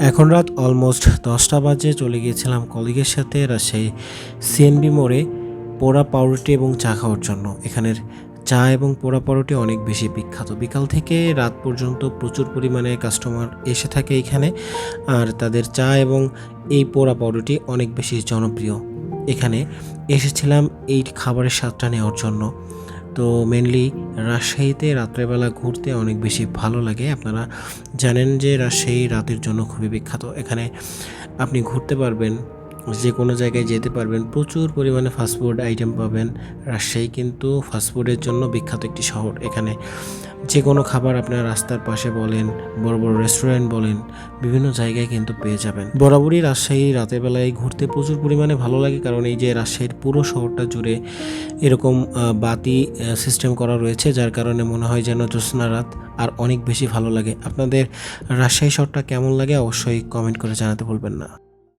এখন রাত অলমোস্ট 10টা বাজে। চলে গিয়েছিলাম কলিগের সাথে রাজশাহী সিএনবি মোড়ে পোড়া পাউরুটি এবং চা খাওয়ার জন্য। এখানের চা এবং পোড়া পাউরুটি অনেক বেশি বিখ্যাত। বিকাল থেকে রাত পর্যন্ত প্রচুর পরিমাণে কাস্টমার এসে থাকে এখানে, আর তাদের চা এবং এই পোড়া পাউরুটি অনেক বেশি জনপ্রিয়। এখানে এসেছিলাম এই খাবারের স্বাদটা নেওয়ার জন্য। তো মেনলি রাজশাহীতে রাত্রেবেলা ঘুরতে অনেক বেশি ভালো লাগে। আপনারা জানেন যে রাজশাহী রাতের জন্য খুবই বিখ্যাত। এখানে আপনি ঘুরতে পারবেন, যে কোনো জায়গায় যেতে পারবেন, প্রচুর পরিমাণে ফাস্টফুড আইটেম পাবেন। রাজশাহী কিন্তু ফাস্টফুডের জন্য বিখ্যাত একটি শহর। এখানে যে কোনো খাবার আপনার রাস্তার পাশে বলেন, বড় বড় রেস্টুরেন্ট বলেন, বিভিন্ন জায়গায় কিন্তু পেয়ে যাবেন। বরাবরই রাজশাহী রাতের বেলায় ঘুরতে প্রচুর পরিমাণে ভালো লাগে, কারণ এই যে রাজশাহীর পুরো শহরটা জুড়ে এরকম বাতি সিস্টেম করা রয়েছে, যার কারণে মনে হয় যেন জ্যোৎস্না রাত, আর অনেক বেশি ভালো লাগে। আপনাদের রাজশাহী শহরটা কেমন লাগে অবশ্যই কমেন্ট করে জানাতে ভুলবেন না।